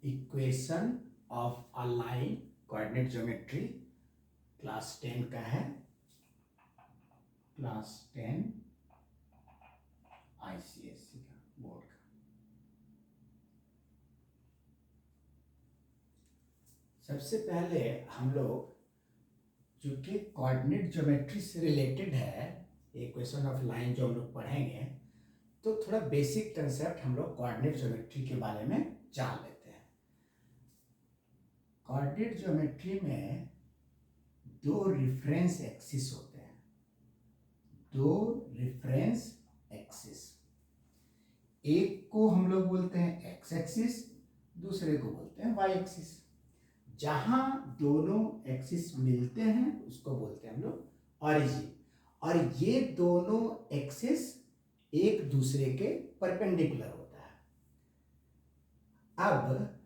Equation of a line coordinate geometry class 10 का है, class 10 ICSC का बोर्ड का। सबसे पहले हम लोग जो कि कोऑर्डिनेट ज्योमेट्री से रिलेटेड है, इक्वेशन ऑफ लाइन जो हम लोग पढ़ेंगे, तो थोड़ा बेसिक कंसेप्ट हम लोग कोऑर्डिनेट ज्योमेट्री के बारे में जान लेते हैं। कोऑर्डिनेट ज्योमेट्री में दो रेफरेंस एक्सिस होते हैं, दो रेफरेंस एक्सिस। एक को हम लोग बोलते हैं एक्स एक्सिस, दूसरे को बोलते हैं वाई एक्सिस। जहां दोनों एक्सिस मिलते हैं उसको बोलते हैं हम लोग ऑरिजिन, और ये दोनों एक्सिस एक दूसरे के परपेंडिकुलर होता है। अब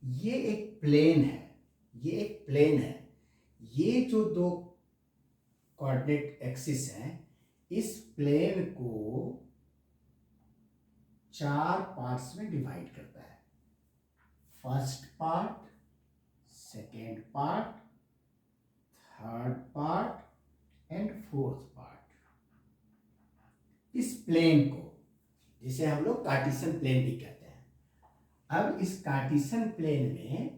ये एक प्लेन है, ये एक प्लेन है। ये जो दो कोऑर्डिनेट एक्सिस हैं, इस प्लेन को चार पार्ट्स में डिवाइड करता है। First part, second part, third part and fourth part. इस प्लेन को, जिसे हम लोग कार्टेशियन प्लेन भी कहते हैं। अब इस कार्टेशियन प्लेन में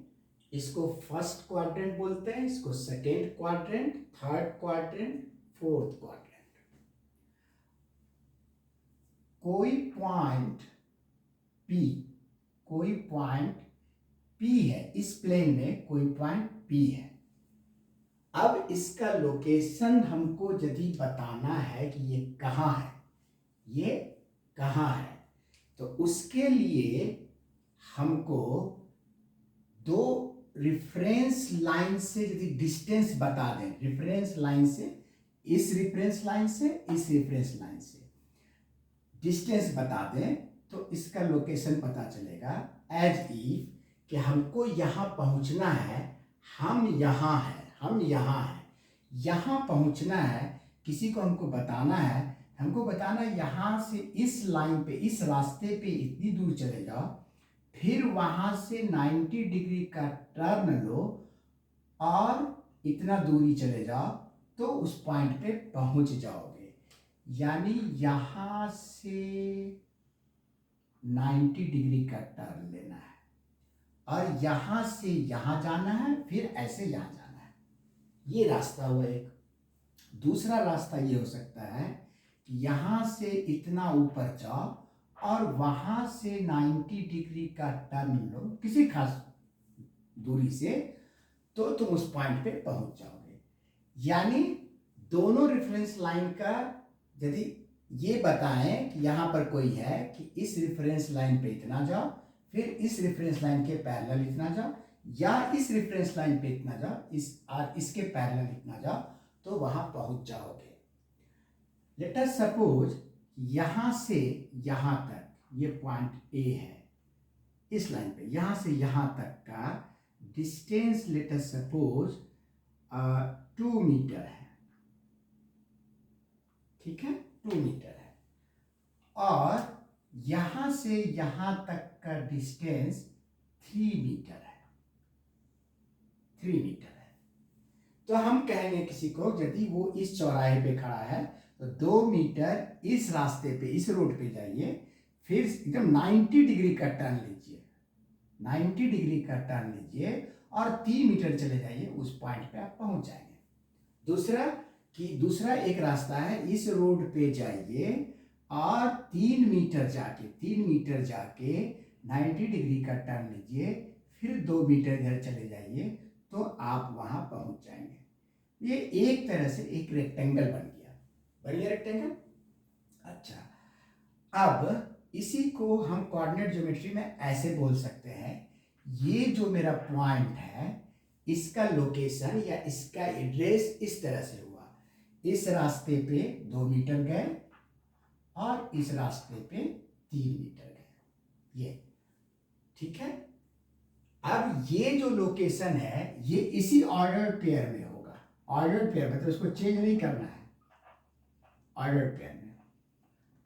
इसको फर्स्ट क्वाड्रेंट बोलते हैं, इसको second quadrant, third quadrant, fourth quadrant. कोई पॉइंट P, कोई पॉइंट P है इस प्लेन में, कोई पॉइंट P है। अब इसका लोकेशन हमको यदि बताना है कि ये कहाँ है, ये कहाँ है, तो उसके लिए हमको दो रेफरेंस लाइन से यदि डिस्टेंस बता दें, रेफरेंस लाइन से, इस रेफरेंस लाइन से इस रेफरेंस लाइन से डिस्टेंस बता दें, तो इसका लोकेशन पता चलेगा। एज इफ कि हमको यहाँ पहुँचना है, हम यहाँ हैं, हम यहाँ हैं, यहाँ पहुँचना है, किसी को हमको बताना है, हमको बताना है यहाँ से इस लाइन पे, इस रास्ते पे इतनी दूर चले जाओ, फिर वहाँ से 90 डिग्री का टर्न लो और इतना दूरी चले जाओ, तो उस पॉइंट पे पहुँच जाओगे। यानी यहाँ से 90 डिग्री का टर्न लेना है और यहाँ से यहाँ जाना है, फिर ऐसे यहाँ जाना है। ये रास्ता हुआ एक। दूसरा रास्ता ये हो सकता है कि यहाँ से इतना ऊपर जाओ और वहाँ से 90 डिग्री का टर्न लो किसी खास दूरी से, तो तुम उस पॉइंट पे पहुँच जाओगे। यानी दोनों रेफरेंस लाइन का यदि ये बताएं कि यहाँ पर कोई है कि इस रेफरेंस लाइन पे इतना जाओ, फिर इस रेफरेंस लाइन के पैरेलल इतना जाओ, या इस रेफरेंस लाइन पे इतना जाओ, इसके पैरेलल इतना जाओ, तो वहां पहुंच जाओगे। लेट अस सपोज यहां से यहां तक ये पॉइंट ए है, इस लाइन पे यहां से यहां तक का distance let us suppose 2 metre है, ठीक है, 2 मीटर है। और यहां से यहां तक का डिस्टेंस 3 मीटर है, 3 मीटर है। तो हम कहेंगे किसी को, यदि वो इस चौराहे पे खड़ा है तो 2 मीटर इस रास्ते पे, इस रोड पे जाइए, फिर एकदम 90 डिग्री का टर्न लीजिए, 90 डिग्री का टर्न लीजिए और 3 मीटर चले जाइए, उस पॉइंट पे आप पहुंच जाएंगे। दूसरा एक रास्ता है, इस रोड पे जाइए और 3 मीटर जाके 90 डिग्री का टर्न लीजिए, फिर 2 मीटर इधर चले जाइए, तो आप वहां पहुंच जाएंगे। ये एक तरह से एक रेक्टेंगल बन गया रेक्टेंगल। अच्छा, अब इसी को हम कोऑर्डिनेट ज्योमेट्री में ऐसे बोल सकते हैं, ये जो मेरा पॉइंट है इसका लोकेशन या इसका एड्रेस इस तरह से हुआ, इस रास्ते पे 2 मीटर गए और इस रास्ते पे 3 मीटर गए, ये ठीक है। अब ये जो लोकेशन है ये इसी ऑर्डर पेयर में होगा, ऑर्डर पेयर मतलब इसको चेंज नहीं करना है, ऑर्डर पेयर में।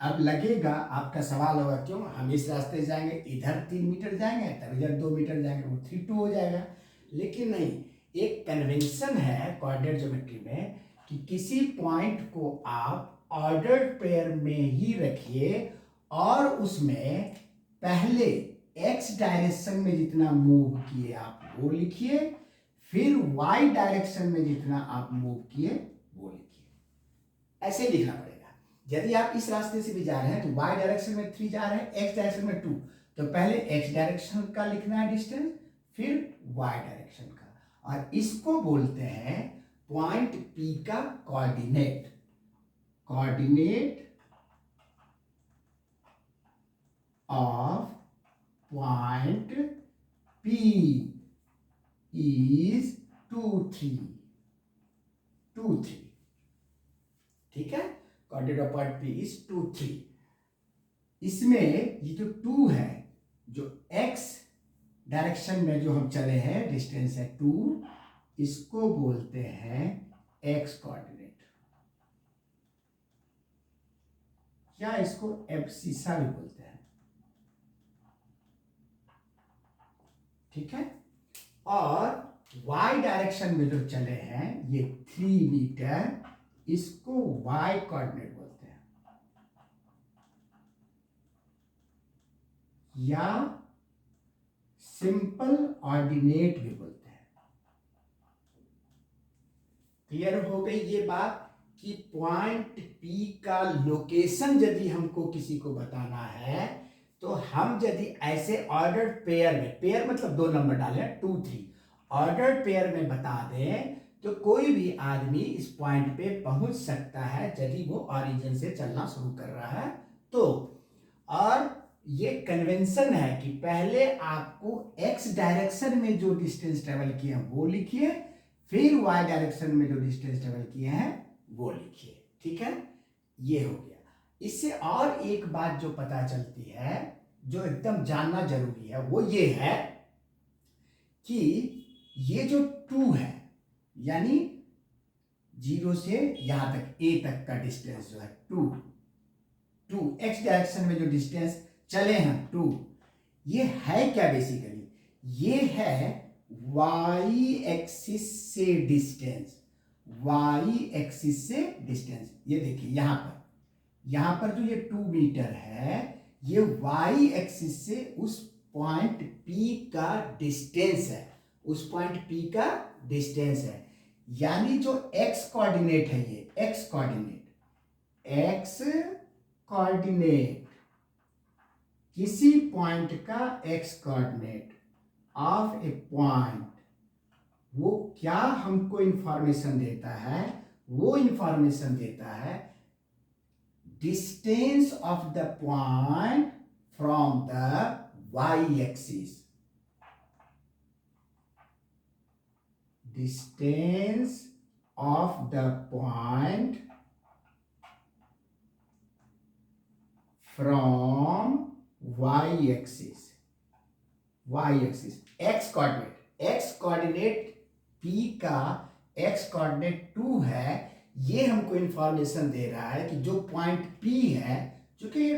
अब लगेगा आपका सवाल होगा क्यों हम इस रास्ते से जाएंगे, इधर 3 मीटर जाएंगे तब इधर 2 मीटर जाएंगे, वो 3 2 हो जाएगा। लेकिन नहीं, एक कन्वेंशन है कोऑर्डिनेट ज्योमेट्री में कि किसी पॉइंट को आप ऑर्डर्ड पेयर में ही रखिए और उसमें पहले एक्स डायरेक्शन में जितना मूव किए आप वो लिखिए, फिर वाई डायरेक्शन में जितना आप मूव किए वो लिखिए। ऐसे लिखना पड़ेगा। यदि आप इस रास्ते से भी जा रहे हैं तो y डायरेक्शन में 3 जा रहे हैं, x डायरेक्शन में 2, तो पहले x डायरेक्शन का लिखना है डिस्टेंस, फिर y डायरेक्शन का, और इसको बोलते हैं पॉइंट P का coordinate. Coordinate of point P is 2 3, 2 3, ठीक है। Coordinate of point P is 2 3। इसमें ये जो 2 है, जो x डायरेक्शन में जो हम चले हैं डिस्टेंस है 2, इसको बोलते हैं x कोऑर्डिनेट, या इसको एब्सिसा भी बोलते हैं, ठीक है। और y डायरेक्शन में जो चले हैं ये 3 मीटर, इसको y कोऑर्डिनेट बोलते हैं, या सिंपल ऑर्डिनेट भी बोलते हैं। क्लियर हो गई ये बात कि पॉइंट P का लोकेशन यदि हमको किसी को बताना है तो हम यदि ऐसे ऑर्डर्ड पेयर में, पेयर मतलब 2 नंबर डाले 2 3, ऑर्डर्ड पेयर में बता दें तो कोई भी आदमी इस पॉइंट पे पहुंच सकता है यदि वो ओरिजिन से चलना शुरू कर रहा है तो। और ये कन्वेंशन है कि पहले आपको x डायरेक्शन में जो डिस्टेंस ट्रेवल किए हैं वो लिखिए, फिर y डायरेक्शन में जो डिस्टेंस ट्रेवल किए हैं वो लिखिए, ठीक है। ये हो गया। इससे और एक बात जो पता चलती है, जो एकदम जानना जरूरी है, वो ये है कि ये जो 2 है, यानी 0 से यहां तक a तक का डिस्टेंस जो है 2 x डायरेक्शन में जो डिस्टेंस चले हैं 2, ये है क्या बेसिकली, ये है y एक्सिस से डिस्टेंस, y एक्सिस से डिस्टेंस। ये देखिए यहां पर जो ये 2 मीटर है ये y एक्सिस से उस पॉइंट P का डिस्टेंस है, उस पॉइंट P का डिस्टेंस है। यानी जो x कोऑर्डिनेट है, ये x कोऑर्डिनेट किसी पॉइंट का x coordinate of A point, वो क्या हमको इंफॉर्मेशन देता है, वो इंफॉर्मेशन देता है distance of the point from the y axis, distance of the point from y axis, x coordinate P का x कोऑर्डिनेट 2 है। ये हमको इंफॉर्मेशन दे रहा है कि जो पॉइंट P है, चूंकि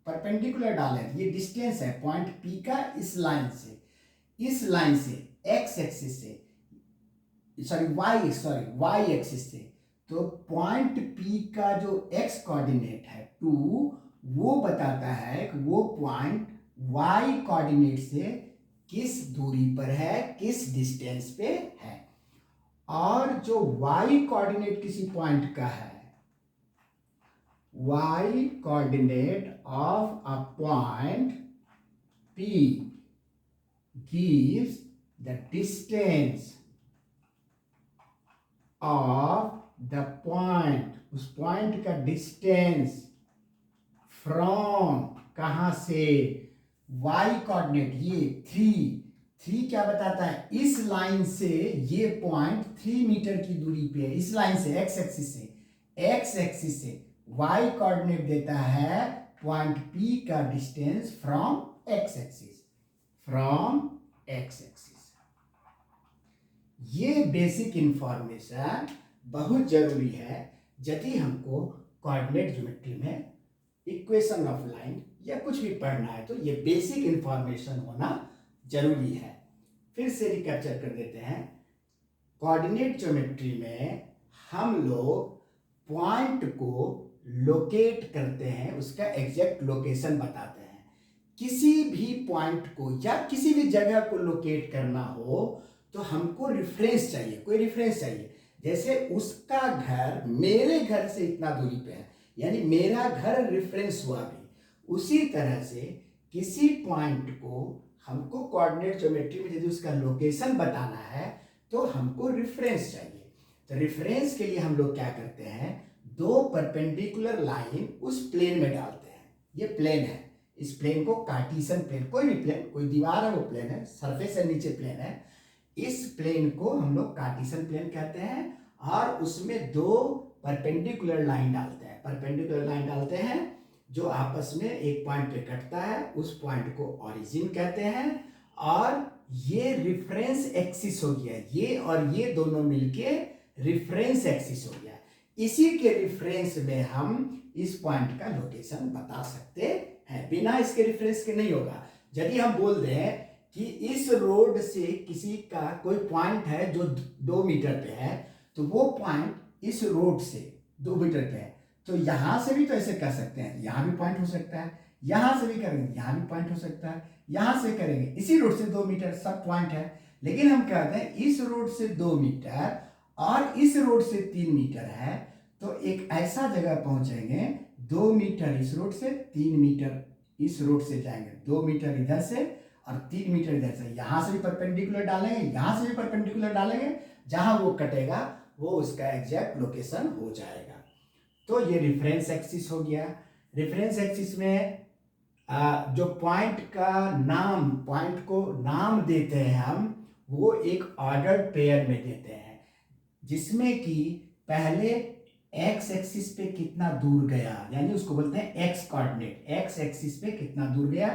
परपेंडिकुलर डाले ये डिस्टेंस है पॉइंट P का इस लाइन से x एक्सिस से, y एक्सिस से, तो पॉइंट P का जो x कोऑर्डिनेट है 2, वो बताता है कि वो पॉइंट y कोऑर्डिनेट से किस दूरी पर है, किस डिस्टेंस पे है। और जो y कोऑर्डिनेट किसी पॉइंट का है, y coordinate of a point P gives the distance of the point, उस पॉइंट का डिस्टेंस फ्रॉम, कहां से, y कोऑर्डिनेट ये 3 क्या बताता है, इस लाइन से ये पॉइंट 3 मीटर की दूरी पे है, इस लाइन से x एक्सिस से y कोऑर्डिनेट देता है पॉइंट P का डिस्टेंस फ्रॉम x एक्सिस। ये बेसिक इंफॉर्मेशन बहुत जरूरी है यदि हमको कोऑर्डिनेट ज्योमेट्री में इक्वेशन ऑफ लाइन या कुछ भी पढ़ना है तो ये बेसिक इंफॉर्मेशन होना जरूरी है। फिर से रिकैप्चर कर देते हैं। कोऑर्डिनेट ज्योमेट्री में हम लोग पॉइंट को लोकेट करते हैं, उसका एग्जैक्ट लोकेशन बताते हैं। किसी भी पॉइंट को या किसी भी जगह को लोकेट करना हो तो हमको रेफरेंस चाहिए, कोई रेफरेंस चाहिए। जैसे उसका घर मेरे घर से इतना दूरी पे है, यानी मेरा घर रेफरेंस हुआ भी। उसी तरह से किसी पॉइंट को हमको कोऑर्डिनेट ज्योमेट्री में यदि उसका लोकेशन बताना है तो हमको रेफरेंस चाहिए। तो रेफरेंस के लिए हम लोग क्या करते हैं, दो परपेंडिकुलर लाइन उस प्लेन में डालते हैं। ये प्लेन है, इस प्लेन को कार्टेशियन प्लेन, कोई भी प्लेन, कोई दीवार है वो प्लेन है, सरफेस है नीचे प्लेन है, इस प्लेन को हम लोग कार्टेशियन प्लेन कहते हैं। और उसमें दो परपेंडिकुलर लाइन डालते हैं, परपेंडिकुलर लाइन डालते हैं जो आपस में एक पॉइंट पे कटता है, उस पॉइंट को ओरिजिन कहते हैं। और ये रिफरेंस एक्सिस हो गया, ये और ये दोनों मिलके रिफरेंस एक्सिस हो गया। इसी के रिफरेंस में हम इस पॉइंट का लोकेशन बता सकते हैं, बिना इसके रिफरेंस के नहीं होगा। यदि हम बोल दें कि इस रोड से किसी का कोई पॉइंट है जो 2 मीटर पे है, तो वो पॉइंट इस रोड से 2 मीटर पे है, तो यहां से भी तो ऐसे कर सकते हैं, यहां भी पॉइंट हो सकता है, यहां से भी करेंगे, यहां भी पॉइंट हो सकता है, यहां से करेंगे, इसी रोड से 2 मीटर, सब पॉइंट है। लेकिन हम कहते हैं इस रोड से 2 मीटर और इस रोड से 3 मीटर है, तो एक ऐसा जगह पहुंचेंगे 2 मीटर इस रोड से, 3 मीटर इस रोड से जाएंगे, 2 मीटर इधर से और 3 मीटर इधर से। यहां से भी परपेंडिकुलर डालेंगे, यहां से भी परपेंडिकुलर डालेंगे, जहां वो कटेगा वो उसका एग्जैक्ट लोकेशन हो जाएगा। तो ये रेफरेंस एक्सिस हो गया। रेफरेंस एक्सिस में जो पॉइंट का नाम, पॉइंट को नाम देते हैं हम, वो एक ऑर्डर्ड पेयर में देते हैं, जिसमें कि पहले एक्स एक्सिस पे कितना दूर गया, यानी उसको बोलते हैं एक्स कोऑर्डिनेट, एक्स एक्सिस पे कितना दूर गया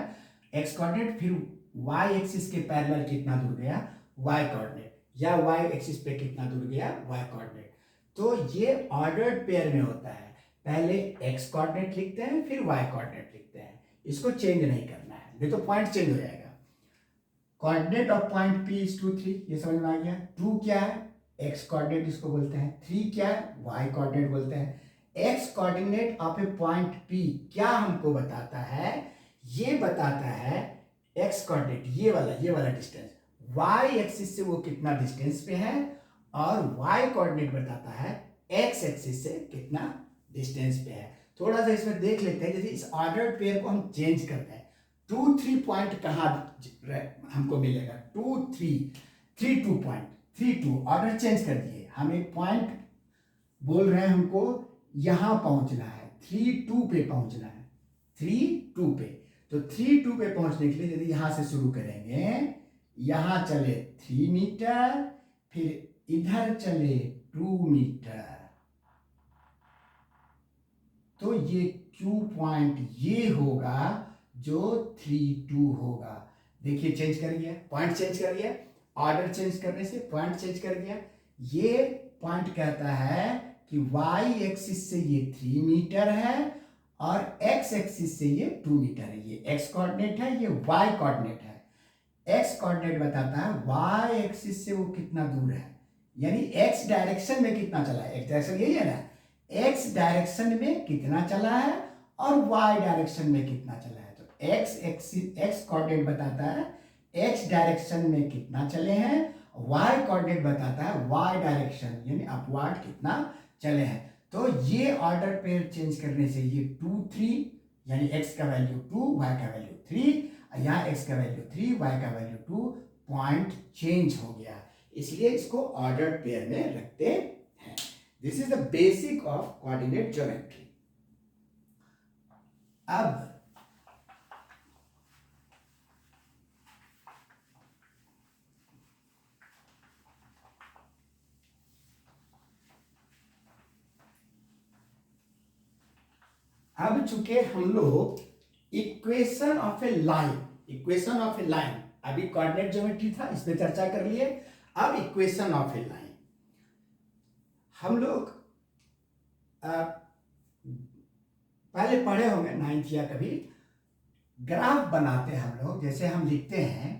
एक्स कोऑर्डिनेट, फिर वाई एक्सिस के पैरेलल कितना दूर गया वाई कोऑर्डिनेट, या वाई एक्सिस पे कितना दूर गया वाई कोऑर्डिनेट। तो ये ऑर्डर्ड पेयर में होता है, पहले एक्स कोऑर्डिनेट लिखते हैं फिर वाई कोऑर्डिनेट लिखते हैं, इसको चेंज नहीं करना है, नहीं तो पॉइंट चेंज हो जाएगा। Coordinate of point P is 2 3, ये समझ में आ गया। 2 क्या है, एक्स कोऑर्डिनेट इसको बोलते हैं, 3 क्या है, वाई कोऑर्डिनेट बोलते हैं। X coordinate of A point P क्या हमको बताता है, ये बताता है एक्स कोऑर्डिनेट, ये वाला डिस्टेंस, वाई एक्सिस से वो कितना डिस्टेंस पे है, और वाई कोऑर्डिनेट बताता है एक्स एक्सिस से कितना डिस्टेंस पे है। थोड़ा सा इसमें देख लेते हैं, जैसे इस ऑर्डर्ड पेयर को हम चेंज करते हैं, 2 3 पॉइंट कहाँ हमको मिलेगा, 2 3 3 2 पॉइंट, 3 2 ऑर्डर चेंज कर दिए, हम एक पॉइंट बोल रहे हैं हमको यहां पहुंचना है, 3 2 पे पहुंचना है, 3 2 पे। तो 3 2 पे पहुंचने के लिए यदि यहां से शुरू करेंगे, यहां चले 3 मीटर, फिर इधर चले 2 मीटर, तो ये Q पॉइंट ये होगा जो 3 2 होगा। देखिए चेंज कर गया, पॉइंट चेंज कर गया, ऑर्डर चेंज करने से पॉइंट चेंज कर गया। ये पॉइंट कहता है कि वाई एक्सिस से ये 3 मीटर है और एक्स एक्सिस से ये 2 मीटर है, ये एक्स कोऑर्डिनेट है, ये वाई कोऑर्डिनेट है। एक्स कोऑर्डिनेट बताता है वाई एक्सिस से वो कितना दूर है, यानी एक्स डायरेक्शन में कितना चला है, एक्स डायरेक्शन यही है ना, एक्स डायरेक्शन में कितना चला है और वाई डायरेक्शन में कितना चला है। तो एक्स कोऑर्डिनेट बताता है एक्स डायरेक्शन में कितना चले हैं, वाई कोऑर्डिनेट बताता है वाई डायरेक्शन यानी अपवर्ड कितना चले हैं। तो ये ऑर्डर पेयर चेंज करने से ये 2 3 यानी एक्स का वैल्यू 2 वाई का वैल्यू 3, यहाँ एक्स का वैल्यू 3 वाई का वैल्यू 2, पॉइंट चेंज हो गया, इसलिए इसको ऑर्डर पेयर में रखते हैं। This is the basic of coordinate geometry. अब चूंकि हम लोग इक्वेशन ऑफ ए लाइन, अभी कोऑर्डिनेट ज्योमेट्री था इस पे चर्चा कर लिए, अब इक्वेशन ऑफ ए लाइन हम लोग पहले पढ़े होंगे 9th या कभी, ग्राफ बनाते हैं हम लोग, जैसे हम लिखते हैं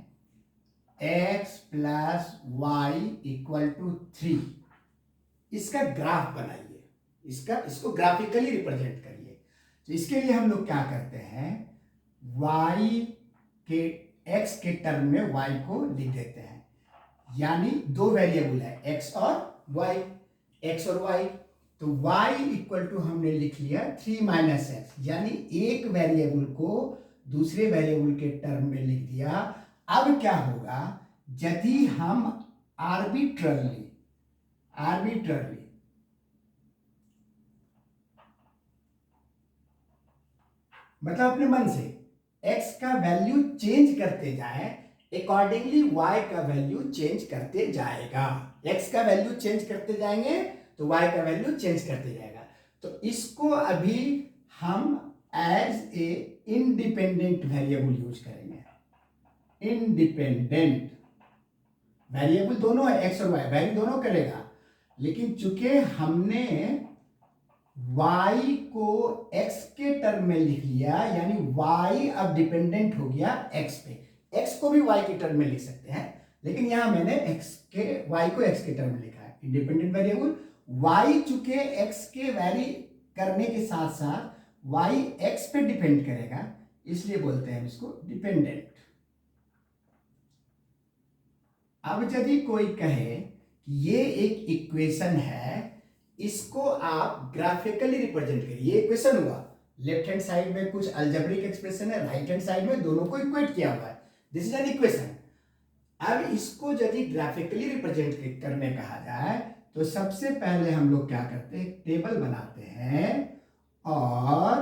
x plus y equal to 3, इसका ग्राफ बनाइए, इसको ग्राफिकली रिप्रेजेंट करिए। तो इसके लिए हम लोग क्या करते हैं, y के x के टर्म में y को लिख देते हैं, यानी दो वेरिएबल है x और y, x और y। तो y इक्वल टू हमने लिख लिया 3 माइनस एक्स, यानी एक वेरिएबल को दूसरे वेरिएबल के टर्म में लिख दिया। अब क्या होगा, यदि हम आर्बिट्ररली मतलब अपने मन से x का वैल्यू चेंज करते जाए, अकॉर्डिंगली y का वैल्यू चेंज करते जाएगा। x का वैल्यू चेंज करते जाएंगे तो y का वैल्यू चेंज करते जाएगा। तो इसको अभी हम as a independent variable use करेंगे। इंडिपेंडेंट वेरिएबल दोनों है, x और y वैरी दोनों करेगा, लेकिन चूंकि हमने y को x के टर्म में लिख लिया, यानी y अब डिपेंडेंट हो गया x पे। x को भी y के टर्म में लिख सकते हैं, लेकिन यहां मैंने y को x के टर्म में लिखा है। इंडिपेंडेंट वेरिएबल y चूंकि x के वैरी करने के साथ साथ y x पे डिपेंड करेगा, इसलिए बोलते हैं इसको डिपेंडेंट। अब यदि कोई कहे कि ये एक इक्वेशन है, इसको आप ग्राफिकली रिप्रेजेंट करिए। ये इक्वेशन हुआ, लेफ्ट हैंड साइड में कुछ अलजेब्रिक एक्सप्रेशन है, राइट हैंड साइड में दोनों को इक्वेट किया हुआ है, दिस इज एन इक्वेशन। अब इसको यदि ग्राफिकली रिप्रेजेंट करने कहा जाए तो सबसे पहले हम लोग क्या करते हैं, टेबल बनाते हैं और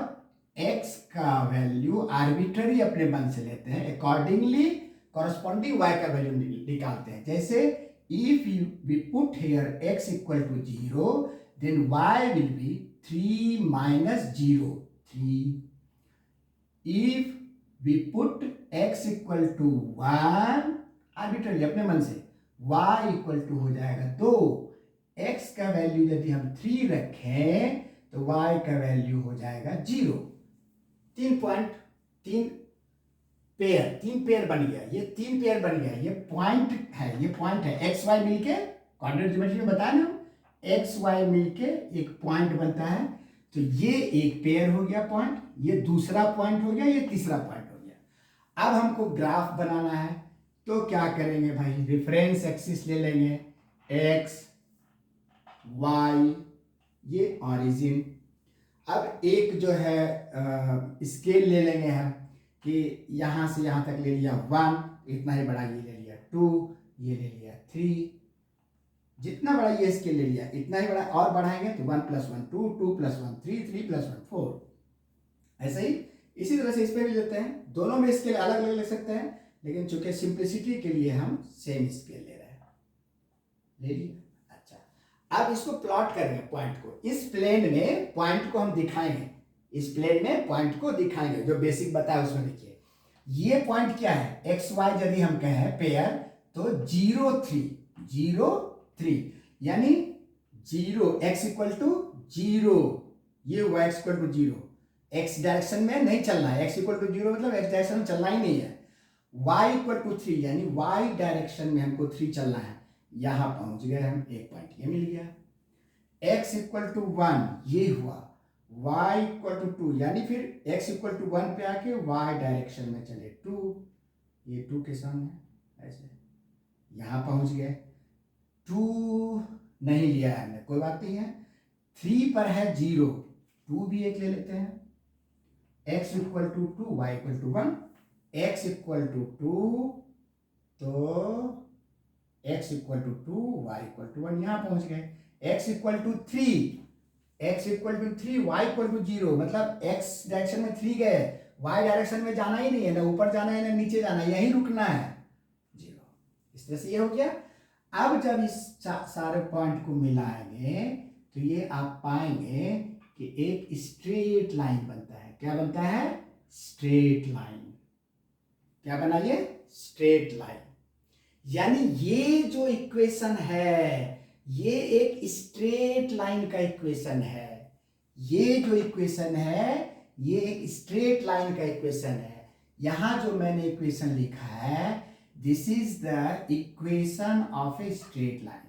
x का वैल्यू आर्बिट्ररी अपने मन से लेते हैं, अकॉर्डिंगली कॉरस्पॉन्डिंग y का वैल्यू निकालते हैं। जैसे if we put here x equal to 0, then y will be 3 minus 0, 3. If we put x equal to 1, arbitrary अपने मन से, y equal to हो जाएगा 2, x का वैल्यू यदि हम 3 रखें तो y का वैल्यू हो जाएगा 0। 3 पेयर बन गया, ये 3 पेयर बन गया, ये पॉइंट है, एक्स वाई मिलके क्वाड्रेटिक ज्योमेट्री में बताया ना, एक्स वाई मिलके एक पॉइंट बनता है। तो ये एक पेयर हो गया पॉइंट, ये दूसरा पॉइंट हो गया, ये तीसरा पॉइंट हो गया। अब हमको ग्राफ बनाना है, तो क्या करेंगे भाई, रेफरेंस एक्सिस ले लेंगे, एक्स वाई, ये ऑरिजिन। अब एक जो है स्केल ले लेंगे हम कि यहां से यहां तक ले लिया 1, इतना ही बड़ा ये ले लिया 2, ये ले लिया 3, जितना बड़ा ये स्केल ले लिया इतना ही बड़ा, और बढ़ाएंगे तो 1 + 1 2, 2 + 1 3, 3 + 1 4। ऐसे ही इसी तरह से इस पे भी लेते हैं, दोनों में स्केल अलग अलग ले सकते हैं, लेकिन चूंकि सिंप्लिसिटी के लिए हम सेम स्केल ले रहे हैं, ले लिया। अच्छा, अब इसको प्लॉट करेंगे पॉइंट को, इस प्लेन में पॉइंट को हम दिखाएंगे, इस प्लेन में पॉइंट को दिखाएंगे, जो बेसिक बताया उसमें देखिए। ये पॉइंट क्या है, एक्स वाई यदि हम कहें पेयर, तो 0 3, यानी 0 x = 0, ये हुआ x = 0, x डायरेक्शन में नहीं चलना है, x = 0 मतलब x डायरेक्शन में चलना ही नहीं है। y = 3, यानी y डायरेक्शन में हमको 3 चलना है, यहां पहुंच गए हम, एक पॉइंट ये मिल गया। x = 1, ये हुआ, y = 2, यानी फिर x = 1 पे आके y डायरेक्शन में चले 2, ये 2 के सामने ऐसे यहां पहुंच गए। 2 नहीं लिया है हमने, कोई बात नहीं है, 3 पर है 0, 2 भी एक ले लेते हैं। x = 2, y = 1, x = 2, तो x = 2, y = 1, यहां पहुंच गए। x = 3, y = 0, मतलब x डायरेक्शन में 3 गए, y डायरेक्शन में जाना ही नहीं है, ना ऊपर जाना है ना नीचे जाना है, यहीं रुकना है 0। इस तरह से ये हो गया। अब जब इस सारे पॉइंट को मिलाएंगे तो ये आप पाएंगे कि एक स्ट्रेट लाइन बनता है। क्या बनता है, स्ट्रेट लाइन। क्या बना ये, स्ट्रेट लाइन। यानी ये जो इक्वेशन है, ये एक स्ट्रेट लाइन का इक्वेशन है। ये जो इक्वेशन है ये एक स्ट्रेट लाइन का इक्वेशन है। यहां जो मैंने इक्वेशन लिखा है, this is the equation of a straight line.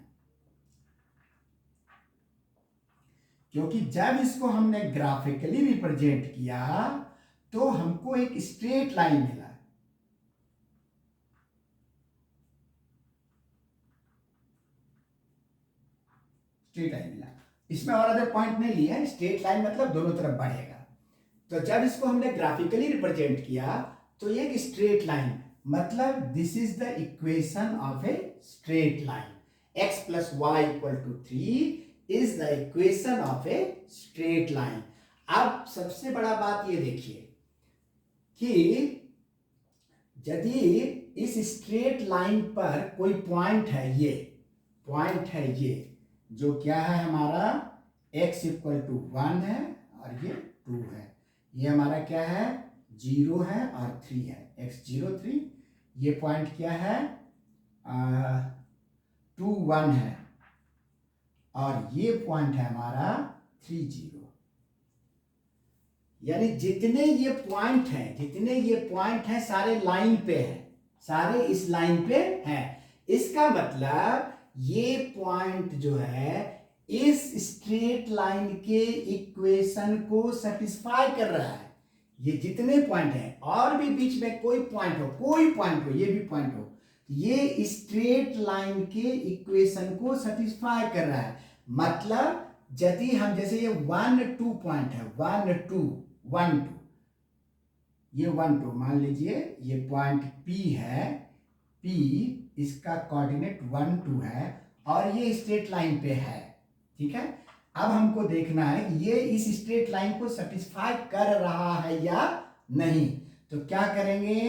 क्योंकि जब इसको हमने ग्राफिकली रिप्रेजेंट किया तो हमको एक स्ट्रेट लाइन मिला। स्ट्रेट लाइन मिला, इसमें और अदर पॉइंट नहीं लिया है। स्ट्रेट लाइन मतलब दोनों तरफ बढ़ेगा। तो जब इसको हमने ग्राफिकली रिप्रेजेंट किया तो ये एक स्ट्रेट लाइन, मतलब this is the equation of a straight line. x plus y equal to 3 is the equation of a straight line। अब सबसे बड़ा बात ये देखिए कि यदि इस स्ट्रेट लाइन पर कोई पॉइंट है, ये पॉइंट है, ये जो क्या है हमारा x इक्वल टू 1 है और ये 2 है, ये हमारा क्या है 0 है और 3 है, x 0 3। ये पॉइंट क्या है 2 1 है और ये पॉइंट है हमारा 3 0। यानी जितने ये पॉइंट हैं सारे लाइन पे हैं, सारे इस लाइन पे हैं। इसका मतलब ये पॉइंट जो है इस स्ट्रेट लाइन के इक्वेशन को सेटिस्फाई कर रहा है। ये जितने पॉइंट हैं, और भी बीच में कोई पॉइंट हो, ये भी पॉइंट हो, ये स्ट्रेट लाइन के इक्वेशन को सेटिस्फाई कर रहा है। मतलब यदि हम जैसे ये 1 2 पॉइंट है, 1 2 1 2, ये 1 2 मान लीजिए ये पॉइंट P है, P इसका कोऑर्डिनेट 1 2 है और ये स्ट्रेट लाइन पे है, ठीक है। अब हमको देखना है कि ये इस स्ट्रेट लाइन को सेटिस्फाई कर रहा है या नहीं। तो क्या करेंगे,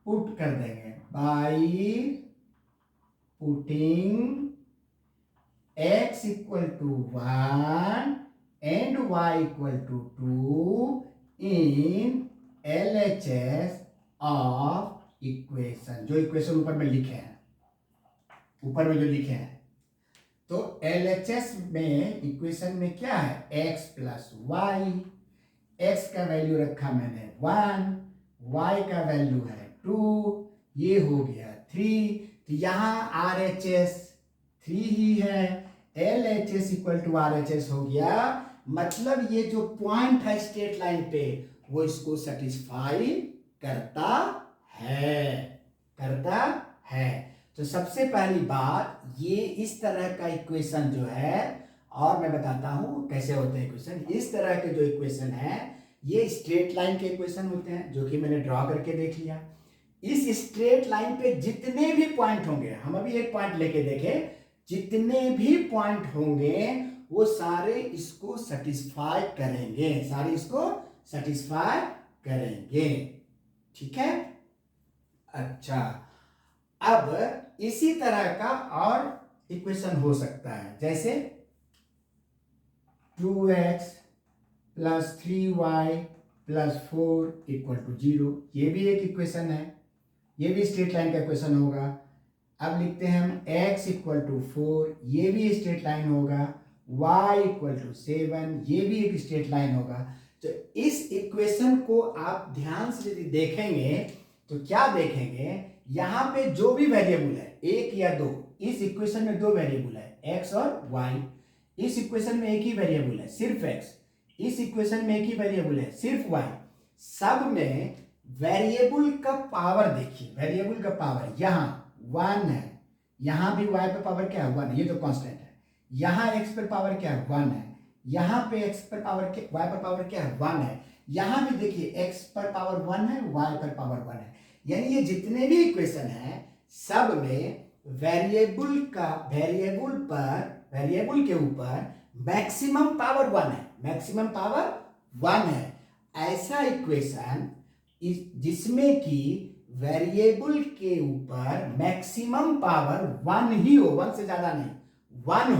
पुट कर देंगे by putting x equal to 1 and y equal to 2 in LHS of equation. जो इक्वेशन ऊपर में लिखे हैं, ऊपर में जो लिखे हैं, तो LHS में इक्वेशन में क्या है x प्लस वाई। x का वैल्यू रखा मैंने 1, y का वैल्यू है 2, ये हो गया 3। तो यहाँ RHS 3 ही है, LHS इक्वल टू RHS हो गया। मतलब ये जो पॉइंट है स्ट्रेट लाइन पे वो इसको सेटिस्फाई करता है। तो सबसे पहली बात, ये इस तरह का इक्वेशन जो है, और मैं बताता हूं कैसे होते हैं इक्वेशन। इस तरह के जो इक्वेशन है ये स्ट्रेट लाइन के इक्वेशन होते हैं, जो कि मैंने ड्रॉ करके देख लिया। इस स्ट्रेट लाइन पे जितने भी पॉइंट होंगे, हम अभी एक पॉइंट लेके देखें, जितने भी पॉइंट होंगे वो सारे इसको सेटिस्फाई करेंगे, ठीक है। अच्छा, अब इसी तरह का और इक्वेशन हो सकता है, जैसे 2x plus 3y plus 4 equal to 0। ये भी एक इक्वेशन है, ये भी स्ट्रेट लाइन का इक्वेशन होगा। अब लिखते हैं हम x इक्वल टू 4, ये भी स्ट्रेट लाइन होगा। y इक्वल टू 7, ये भी एक स्ट्रेट लाइन होगा। तो इस इक्वेशन को आप ध्यान से यदि देखेंगे तो क्या देखेंगे, यहां पे जो भी वेरिएबल है, एक या दो, इस इक्वेशन में दो वेरिएबल है x और y। इस इक्वेशन में एक ही वेरिएबल है सिर्फ x, इस इक्वेशन में एक ही वेरिएबल है सिर्फ y। सब में वेरिएबल का पावर देखिए, वेरिएबल का पावर यहां 1 है, यहां भी y पे पावर क्या है 1 है, ये तो कांस्टेंट है। यहां x पर पावर क्या है 1 है, यहां पे x पर पावर y पर पावर क्या है 1 है। यहां भी देखिए x पर पावर 1 है, y पर पावर 1 है। यानी ये जितने भी इक्वेशन हैं सब में वेरिएबल के ऊपर मैक्सिमम पावर 1 है, मैक्सिमम पावर 1 है। ऐसा इक्वेशन जिसमें कि वेरिएबल के ऊपर मैक्सिमम पावर 1 ही हो, 1 से ज्यादा नहीं, 1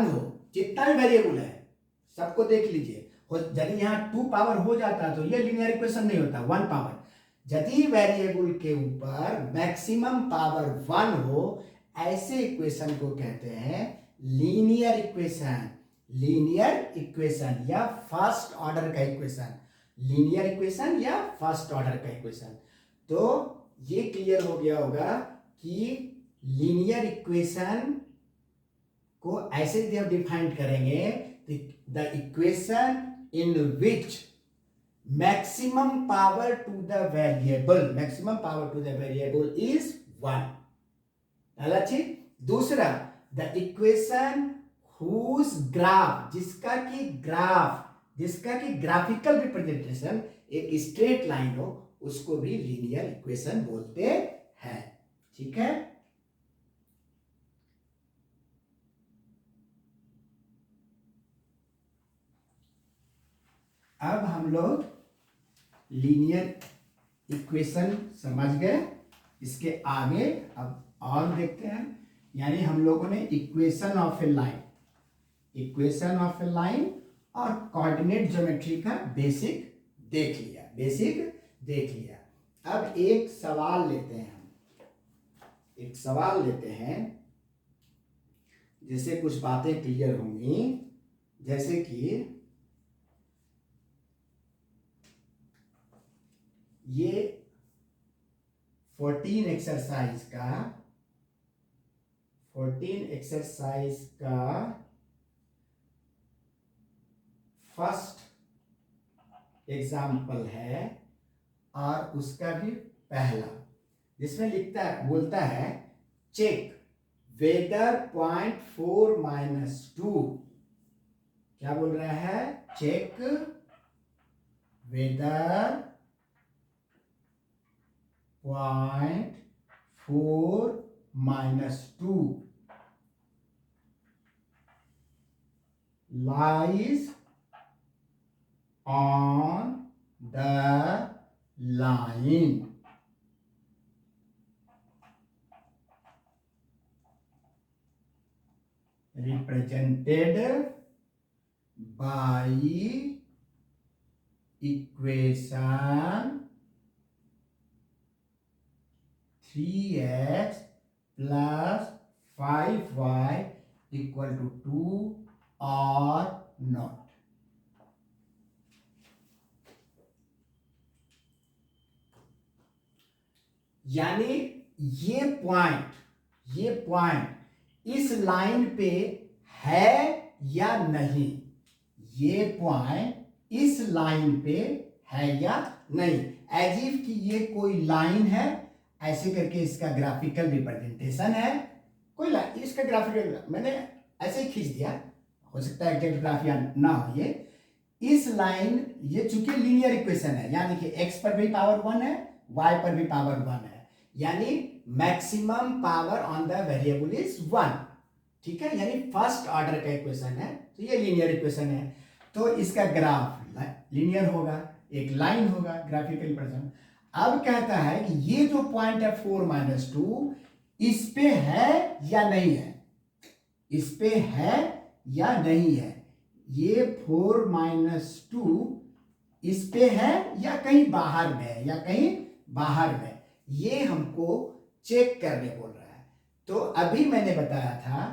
हो। जितना भी वेरिएबल है सबको देख लीजिए। यदि यहाँ 2 पावर हो जाता तो ये लीनियर इक्वेशन नहीं होता, 1 पावर। यदि वेरिएबल के ऊपर मैक्सिमम पावर 1 हो, ऐसे इक्वेशन को कहते हैं लीनियर इक्वेशन। लीनियर इक्वेशन या फर्स्ट ऑर्डर का इक्वेशन, लीनियर इक्वेशन या फर्स्ट ऑर्डर का इक्वेशन। तो ये क्लियर हो गया होगा कि लीनियर इक्वेशन को ऐसे यदि हम डिफाइन करेंगे, the equation in which maximum power to the variable is 1। पहला चीज। दूसरा, द इक्वेशन whose ग्राफ, जिसका कि ग्राफिकल रिप्रेजेंटेशन एक स्ट्रेट लाइन हो, उसको भी लीनियर इक्वेशन बोलते हैं। ठीक है। अब हम लोग लीनियर इक्वेशन समझ गए। इसके आगे अब और देखते हैं, यानी हम लोगों ने इक्वेशन ऑफ ए लाइन और कोऑर्डिनेट ज्योमेट्री का बेसिक देख लिया। अब एक सवाल लेते हैं, जिससे कुछ बातें क्लियर होंगी। जैसे कि ये 14 एक्सरसाइज का फर्स्ट एग्जाम्पल है और उसका भी पहला, जिसमें बोलता है चेक वेदर पॉइंट 4-2, क्या बोल रहा है? Check whether point 4-2 lies on the line represented by equation 3x plus 5y equal to 2 or not। यानी ये पॉइंट इस लाइन पे है या नहीं, ये पॉइंट इस लाइन पे है या नहीं। एज इफ कि ये कोई लाइन है, ऐसे करके इसका ग्राफिकल रिप्रेजेंटेशन है। कोई लाइन, इसका ग्राफिकल मैंने ऐसे ही खींच दिया, हो सकता है एग्जैक्ट ग्राफ या ना हो। ये इस लाइन, ये चूंकि लीनियर इक्वेशन है, यानी कि x पर भी पावर 1 है, y पर भी पावर 1 है, यानी maximum power on the variable is 1। ठीक है, यानी फर्स्ट ऑर्डर का इक्वेशन है, तो ये लीनियर इक्वेशन है। तो इसका ग्राफ लीनियर होगा, एक लाइन होगा, ग्राफिकल रिप्रेजेंटेशन। अब कहता है कि ये जो पॉइंट है 4-2, इस पे है या नहीं है, इस पे है या नहीं है। ये 4-2 इस पे है या कहीं बाहर में है, ये हमको चेक करने बोल रहा है। तो अभी मैंने बताया था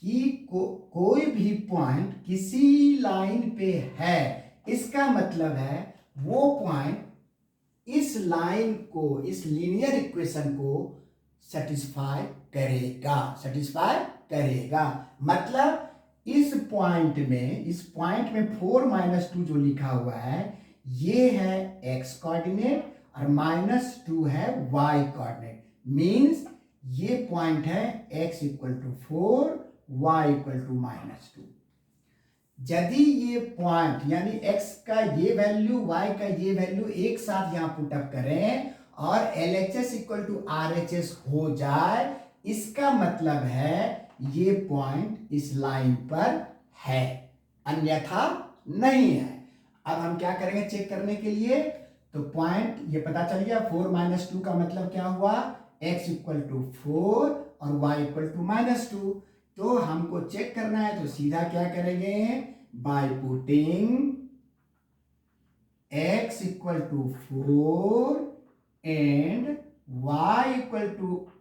कि कोई भी पॉइंट किसी लाइन पे है, इसका मतलब है वो पॉइंट इस लाइन को, इस लीनियर इक्वेशन को सेटिस्फाई करेगा। मतलब इस पॉइंट में 4-2 जो लिखा हुआ है, ये है x कोऑर्डिनेट और -2 है y कोऑर्डिनेट। मींस ये पॉइंट है x = 4, y = -2। यदि ये पॉइंट, यानी x का ये वैल्यू, y का ये वैल्यू एक साथ यहां पुटअप करें और LHS = RHS हो जाए, इसका मतलब है ये पॉइंट इस लाइन पर है, अन्यथा नहीं है। अब हम क्या करेंगे चेक करने के लिए? तो पॉइंट ये पता चल गया, 4-2 का मतलब क्या हुआ? x = 4 और y = -2। तो हमको चेक करना है, तो सीधा क्या करेंगे? By putting x = 4 and y =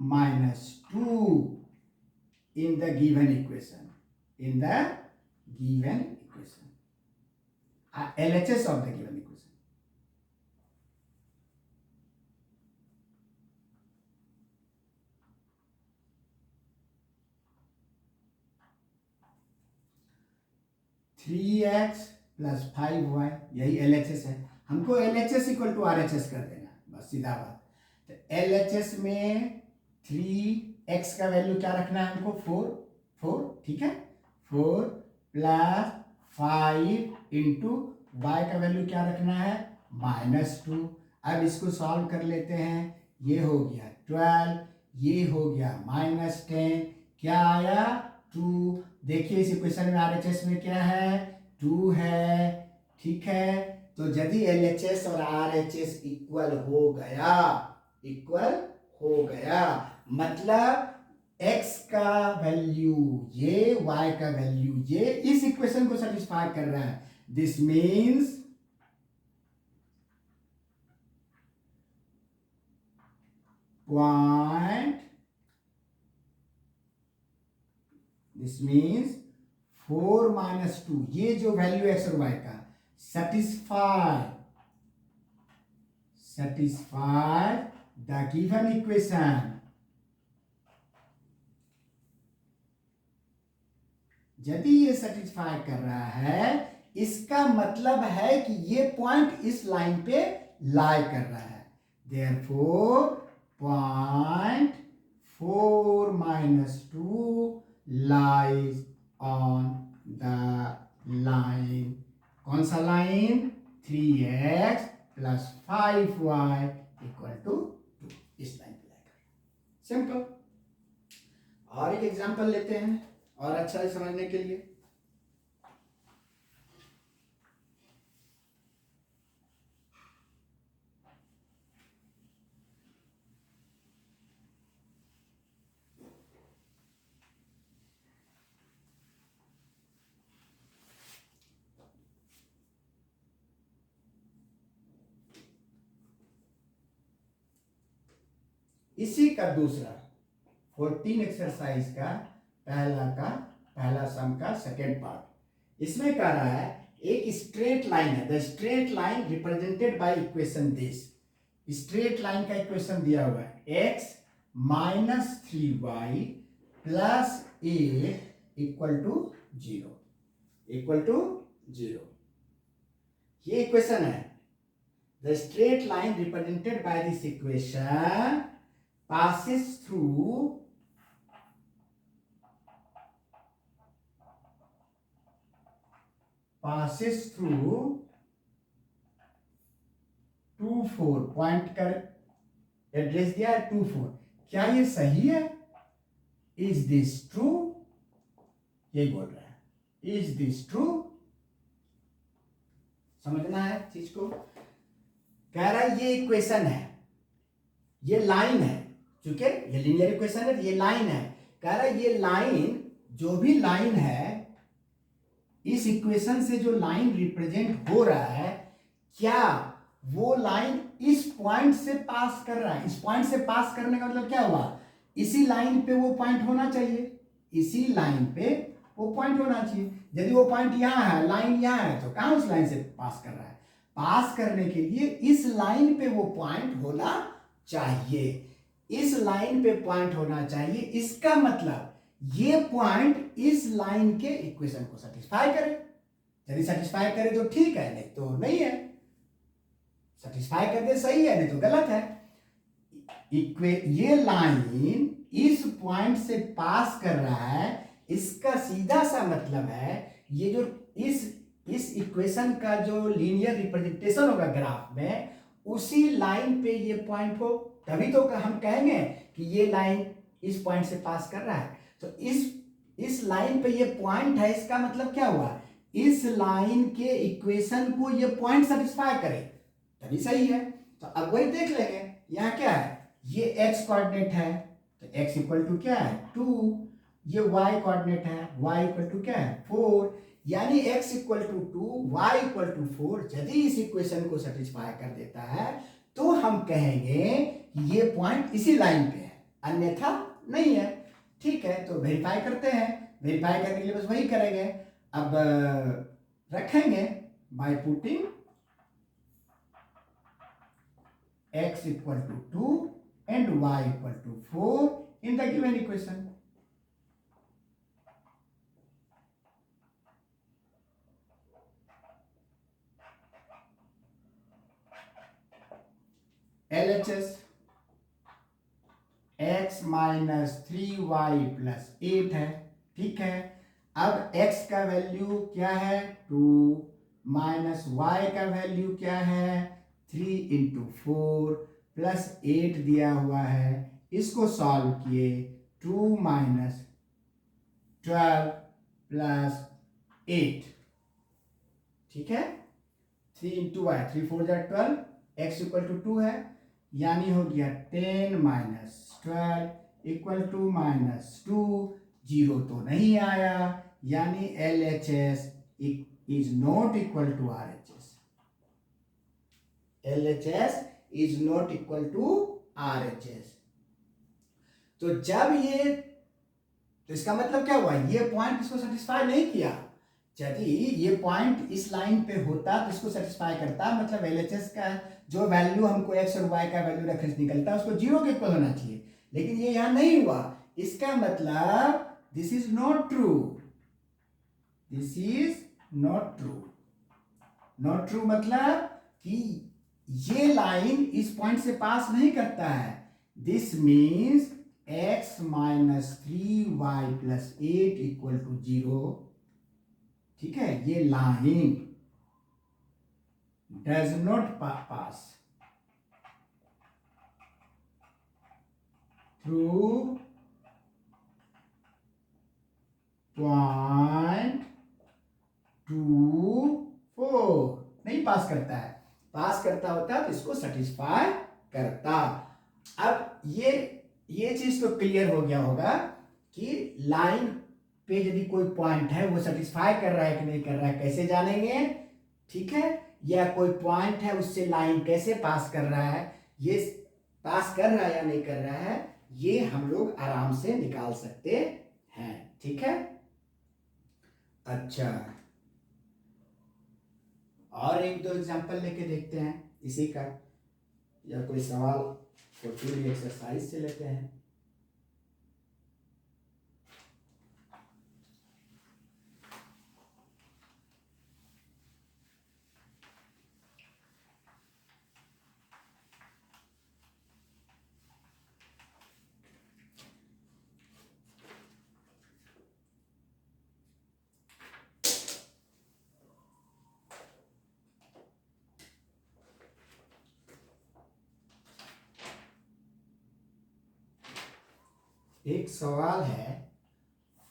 -2 in the given given equation, LHS of the given equation. Three x plus 5y, यही LHS है। हमको LHS इक्वल टू RHS कर देना, बस सीधा बात। तो LHS में 3x का वैल्यू क्या रखना है हमको, 4, ठीक है। 4 प्लस 5 इंटू वाई का वैल्यू क्या रखना है, -2। अब इसको सॉल्व कर लेते हैं। ये हो गया 12, ये हो गया -10, क्या आया 2। देखिए इस इक्वेशन में RHS में क्या है, 2 है, ठीक है। तो यदि LHS और RHS इक्वल हो गया, मतलब x का वैल्यू ये, y का वैल्यू ये, इस इक्वेशन को सेटिस्फाई कर रहा है। This means point, this means 4 - 2, ये जो वैल्यू x और y का satisfy the given equation। यदि ये सेटिस्फाई कर रहा है, इसका मतलब है कि ये पॉइंट इस लाइन पे लाई कर रहा है। Therefore point 4 - 2 lies on the line. कौन सा line, 3x plus 5y equal to 2, इस लाइन पे लाकर। सिंपल। और एक एग्जांपल लेते हैं और अच्छा से समझने के लिए। इसी का दूसरा 14 एक्सरसाइज का पहला सम का सेकेंड पार्ट। इसमें कह रहा है एक स्ट्रेट लाइन है, the straight line represented by equation this. Straight line का इक्वेशन दिया हुआ है, x - 3y plus 8 equal to 0। ये इक्वेशन है। The straight line represented by this equation passes through passes through 2 4 point कर एड्रेस दिया है 2 4। क्या ये सही है? Is this true? ये बोल रहा है इज दिस ट्रू। समझना है चीज को। कह रहा है ये इक्वेशन है, ये लाइन है, चूंकि ये लीनियर इक्वेशन है, ये लाइन है। कह रहा है ये लाइन, जो भी लाइन है, इस इक्वेशन से जो लाइन रिप्रेजेंट हो रहा है, क्या वो लाइन इस पॉइंट से पास कर रहा है? इस पॉइंट से पास करने का मतलब क्या हुआ? इसी लाइन पे वो पॉइंट होना चाहिए, इसी लाइन पे वो पॉइंट होना चाहिए। यदि वो पॉइंट यहां है, लाइन यहां है, तो कहां उस लाइन से पास कर रहा है? पास करने के लिए इस लाइन पे वो पॉइंट होना चाहिए, इस लाइन पे पॉइंट होना चाहिए। इसका मतलब ये पॉइंट इस लाइन के इक्वेशन को सेटिस्फाई करे। यदि सेटिस्फाई करे तो ठीक है, नहीं तो नहीं है। सेटिस्फाई कर दे सही है, नहीं तो गलत है। ये लाइन इस पॉइंट से पास कर रहा है, इसका सीधा सा मतलब है ये जो इस इक्वेशन का जो लीनियर रिप्रेजेंटेशन होगा ग्राफ में, उसी लाइन पे ये पॉइंट हो, तभी तो हम कहेंगे कि ये लाइन इस पॉइंट से पास कर रहा है। तो इस लाइन पे ये पॉइंट है, इसका मतलब क्या हुआ? इस लाइन के इक्वेशन को ये पॉइंट सेटिस्फाई करे तभी सही है। तो अब वही देख लेंगे, यहाँ क्या है, ये x कोऑर्डिनेट है तो x इक्वल टू क्या है 2, ये y कोऑर्डिनेट है, y इक्वल टू क्या है 4, यानी x equal to 2, y equal to 4। यदि इस इक्वेशन को सेटिस्फाई कर देता है तो हम कहेंगे कि ये पॉइंट इसी लाइन पे है, अन्यथा नहीं है। ठीक है, तो वेरीफाई करते हैं। वेरीफाई करने के लिए बस वही करेंगे, अब रखेंगे by putting x equal to 2 and y equal to 4 in the given equation. LHS x minus 3y plus 8 है, ठीक है। अब x का वैल्यू क्या है 2 माइनस y का वैल्यू क्या है 3 इंटू 4 प्लस 8 दिया हुआ है। इसको सॉल्व किए 2 माइनस 12 प्लस 8, ठीक है। 3 into y 3 4 12, x equal to 2 है, यानी हो गया 10 minus 12 equal to minus 2, zero तो नहीं आया, यानी L H S is not equal to R H S. L H S is not equal to R H S. तो जब ये, तो इसका मतलब क्या हुआ, ये पॉइंट इसको सेटिस्फाई नहीं किया। यदि ये पॉइंट इस लाइन पे होता तो इसको सेटिस्फाई करता, मतलब एलएचएस का जो वैल्यू हमको एक्स और वाई का वैल्यू रेफरेंस निकलता उसको जीरो के इक्वल होना चाहिए, लेकिन ये यहां नहीं हुआ। इसका मतलब this is not true, this is not true. Not true मतलब कि ये लाइन इस पॉइंट से पास नहीं करता है। This means x minus 3y plus 8 equal to 0, ठीक है। ये line does not pass through point 2 4, नहीं पास करता है। पास करता होता तो इसको सेटिस्फाई करता। अब ये चीज तो क्लियर हो गया होगा कि लाइन पे यदि कोई पॉइंट है वो सेटिस्फाई कर रहा है कि नहीं कर रहा है, कैसे जानेंगे, ठीक है। या कोई पॉइंट है उससे लाइन कैसे पास कर रहा है, ये पास कर रहा है या नहीं कर रहा है, ये हम लोग आराम से निकाल सकते हैं, ठीक है। अच्छा, और एक दो एग्जांपल लेके देखते हैं इसी का, या कोई सवाल को पूरी एक्सरसाइज से लेते हैं। एक सवाल है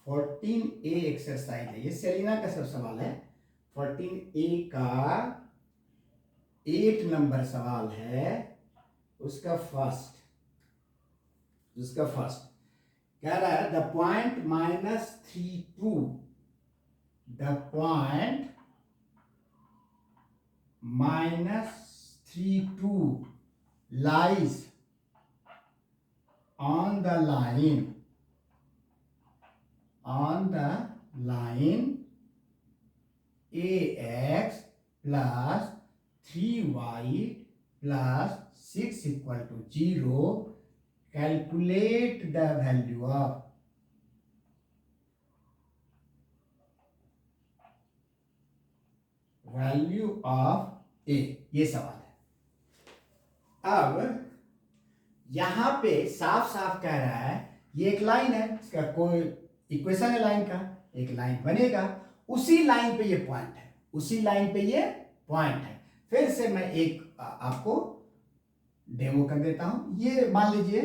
14A एक्सरसाइज है, ये सेलिना का सब सवाल है। 14A का 8 नंबर सवाल है, उसका फर्स्ट कह रहा है the point minus 3 2, the point -3 2 lies on the line ax plus 3y plus 6 equal to 0. Calculate the value of a, ये सवाल है। अब यहां पे साफ साफ कह रहा है ये एक लाइन है, इसका कोई इक्वेशन है लाइन का, एक लाइन बनेगा, उसी लाइन पे ये पॉइंट है, उसी लाइन पे ये पॉइंट है। फिर से मैं एक आपको डेमो कर देता हूं। ये मान लीजिए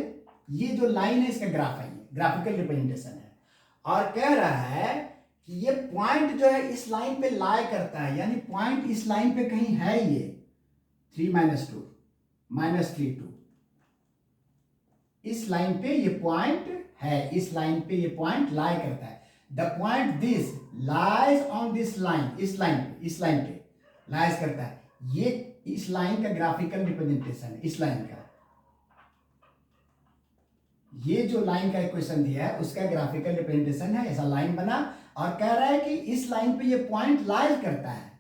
ये जो लाइन है इसका ग्राफ है, ये ग्राफिकल रिप्रेजेंटेशन है, और कह रहा है कि ये पॉइंट जो है इस लाइन पे लाई करता है, यानी पॉइंट इस लाइन पे कहीं है, ये 3 - 2 -3 2, इस लाइन पे ये पॉइंट है, इस लाइन पे ये पॉइंट लाई करता है। The point this lies on this line, इस लाइन पे लाइज करता है। ये इस लाइन का ग्राफिकल रिप्रेजेंटेशन है, इस लाइन का, ये जो लाइन का इक्वेशन दिया है उसका ग्राफिकल रिप्रेजेंटेशन है। ऐसा लाइन बना और कह रहा है कि इस लाइन पे ये पॉइंट लाइज करता है,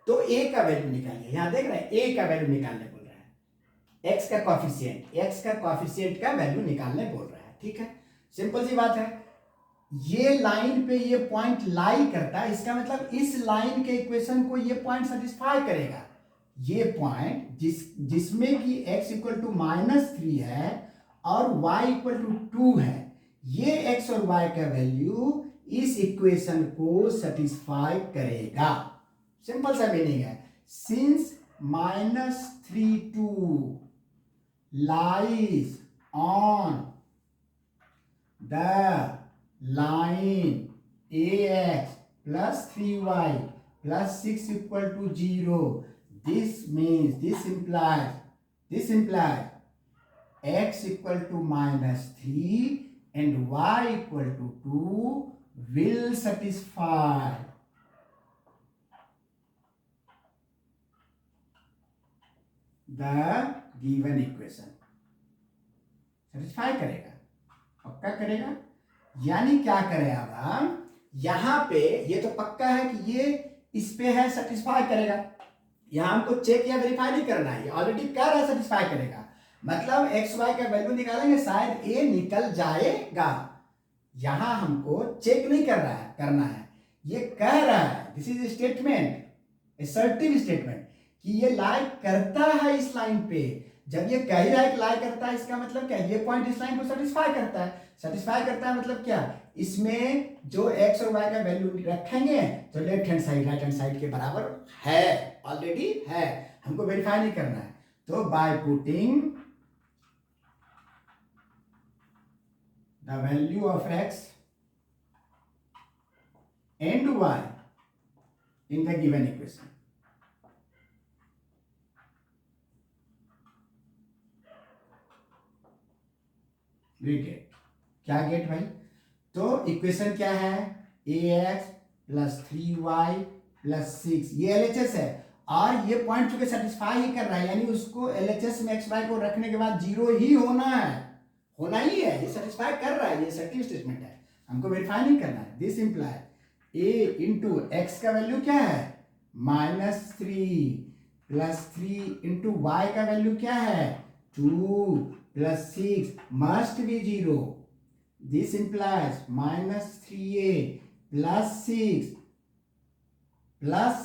तो ए का वैल्यू निकालिए। यहां देख रहे हैं ए का वैल्यू निकालने बोल रहा है, एक्स का कॉफिशिएंट का वैल्यू निकालने बोल रहा है। ठीक है, सिंपल सी बात है। ये लाइन पे ये पॉइंट लाई करता है, इसका मतलब इस लाइन के इक्वेशन को ये पॉइंट सेटिस्फाई करेगा। ये पॉइंट जिसमें कि x इक्वल टू -3 है और y इक्वल टू 2 है, ये x और y का वैल्यू इस इक्वेशन को सेटिस्फाई करेगा। सिंपल सा मीनिंग है, since -3 2 lies on the line ax plus 3y plus 6 equal to 0, this implies x equal to -3 and y equal to 2 will satisfy the given equation। Satisfy करेगा, पक्का करेगा। यानी क्या करें अब हम, यहां पे ये तो पक्का है कि ये इस पे है, सेटिस्फाई करेगा। यहां हमको चेक या वेरीफाई नहीं करना है, ये ऑलरेडी कह रहा है सेटिस्फाई करेगा। मतलब एक्स वाई का वैल्यू निकालेंगे, शायद ए निकल जाएगा। यहां हमको चेक नहीं करना है, ये कह रहा है, this is statement, assertive statement, कि ये लाई करता है इस लाइन पे। जब ये कह रहा है कि लाई करता है, इसका मतलब क्या, ये पॉइंट इस लाइन को सेटिस्फाई करता है। सेटिस्फाई करता है मतलब क्या, इसमें जो एक्स और वाई का वैल्यू रखेंगे तो left hand side right hand side के बराबर है, ऑलरेडी है, हमको वेरीफाई नहीं करना है। तो by putting the value of x and y in the given equation, we get, क्या गेट भाई, तो इक्वेशन क्या है, ax प्लस 3y प्लस 6, ये LHS है और ये पॉइंट चूंकि सेटिस्फाई ही कर रहा है, यानी उसको LHS में x y को रखने के बाद 0 ही होना है, होना ही है, ये सेटिस्फाई कर रहा है, ये सर्टिव स्टेटमेंट है, हमको वेरीफाई नहीं करना है। This imply a into x का वैल्यू क्या है -3 प्लस 3 इंटू वाई का वैल्यू क्या है 2 plus 6 must be 0। This implies -3a plus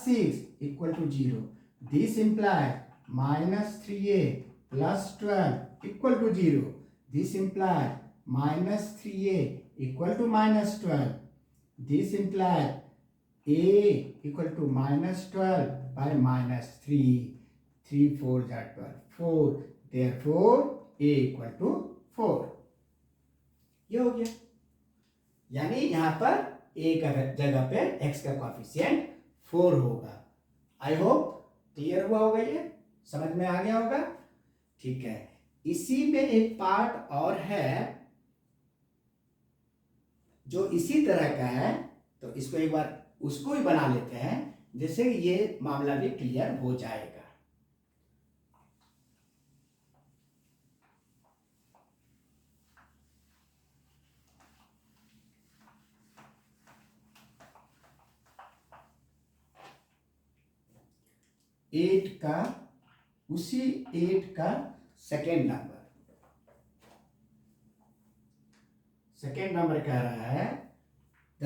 6 equal to 0. This implies -3a plus 12 equal to 0. This implies -3a equal to -12. This implies a equal to -12 by -3. 3 4 are 12. 4. Therefore, a equal to 4. ये हो गया, यानी यहां पर a का जगह पे x का कॉफिशिएंट 4 होगा। आई होप क्लियर हुआ होगा, ये समझ में आ गया होगा। ठीक है, इसी में एक पार्ट और है जो इसी तरह का है, तो इसको एक बार उसको भी बना लेते हैं, जिससे ये मामला भी क्लियर हो जाएगा। उसी 8 का सेकेंड नंबर कह रहा है the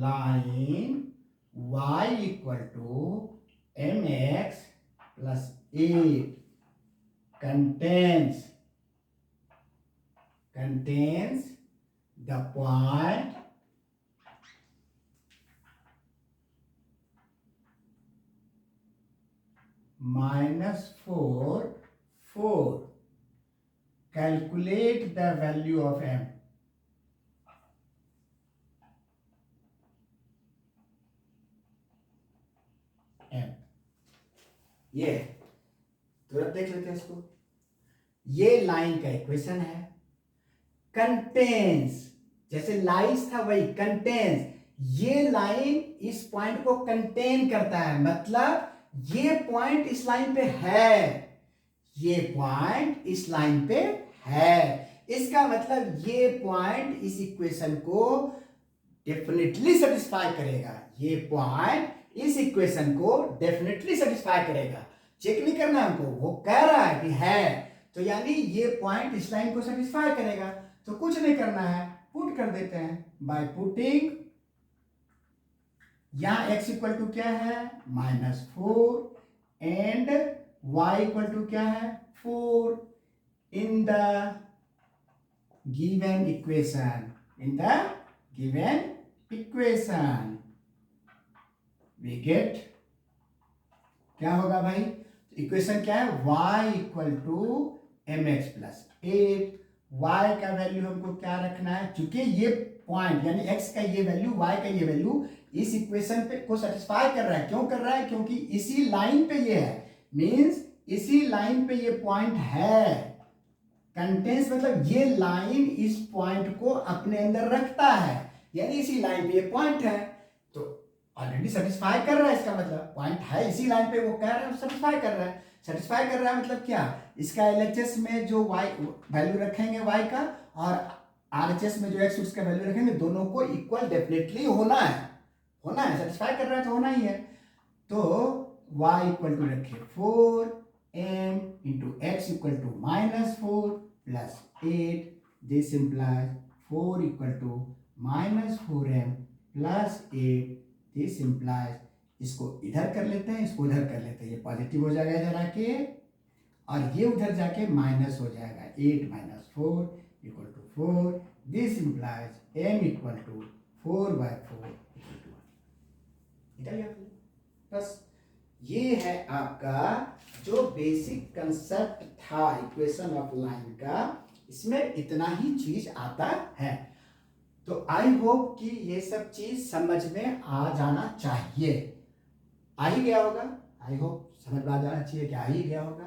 line y equal to mx plus 8 contains the point -4 4। Calculate the value of m। ये तुरंत देख लेते हैं इसको, ये लाइन का इक्वेशन है, कंटेन्स, जैसे लाइस था वही कंटेन्स, ये लाइन इस पॉइंट को कंटेन करता है, मतलब ये पॉइंट इस लाइन पे है, ये पॉइंट इस लाइन पे है, इसका मतलब ये पॉइंट इस इक्वेशन को डेफिनेटली सेटिस्फाई करेगा, ये पॉइंट इस इक्वेशन को डेफिनेटली सेटिस्फाई करेगा। चेक नहीं करना हमको, वो कह रहा है कि है, तो यानी ये पॉइंट इस लाइन को सेटिस्फाई करेगा। तो कुछ नहीं करना है, पुट कर देते हैं बाय पुटिंग, यहां x इक्वल टू क्या है -4 एंड y इक्वल टू क्या है 4 in the given equation, in the given equation we get क्या होगा भाई, इक्वेशन क्या है y equal to mx plus 8, y का वैल्यू हमको क्या रखना है, क्योंकि ये पॉइंट यानी x का ये वैल्यू y का ये वैल्यू इस इक्वेशन पे को सेटिस्फाई कर रहा है। क्यों कर रहा है, क्योंकि इसी लाइन पे ये है, मींस इसी लाइन पे ये पॉइंट है। कंटेंस मतलब ये लाइन इस पॉइंट को अपने अंदर रखता है, यानी इसी लाइन पे ये पॉइंट है, तो ऑलरेडी सेटिस्फाई कर रहा है। इसका मतलब पॉइंट है इसी लाइन पे, वो कह रहा है सेटिस्फाई कर रहा है। सेटिस्फाई कर रहा है मतलब क्या, इसका एलएचएस में जो y वैल्यू रखेंगे y का और आरएचएस में जो x उसका वैल्यू रखेंगे, दोनों को इक्वल डेफिनेटली होना है, होना है, सेटिस्फाई कर रहा है तो होना ही है। तो y इक्वल टू रखे 4m into x equal to -4 plus 8, this implies 4 equal to -4m plus 8, this implies, इसको इधर कर लेते हैं, इसको उधर कर लेते हैं, ये पॉजिटिव हो जाएगा इधर आके और ये उधर जाके माइनस हो जाएगा, 8 - 4 equal to 4, this implies m equal to 4/4 equal to 1। निकल गया बस। ये है आपका जो बेसिक कंसेप्ट था इक्वेशन ऑफ लाइन का, इसमें इतना ही चीज आता है। तो आई होप कि ये सब चीज समझ में आ जाना चाहिए, आ ही गया होगा, आई होप समझ में आ जाना चाहिए कि आ ही गया होगा।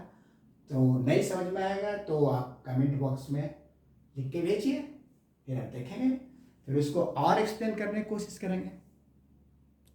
तो नहीं समझ में आएगा तो आप कमेंट बॉक्स में लिख के भेजिए, फिर आप देखेंगे, फिर उसको और एक्सप्लेन करने की कोशिश करेंगे।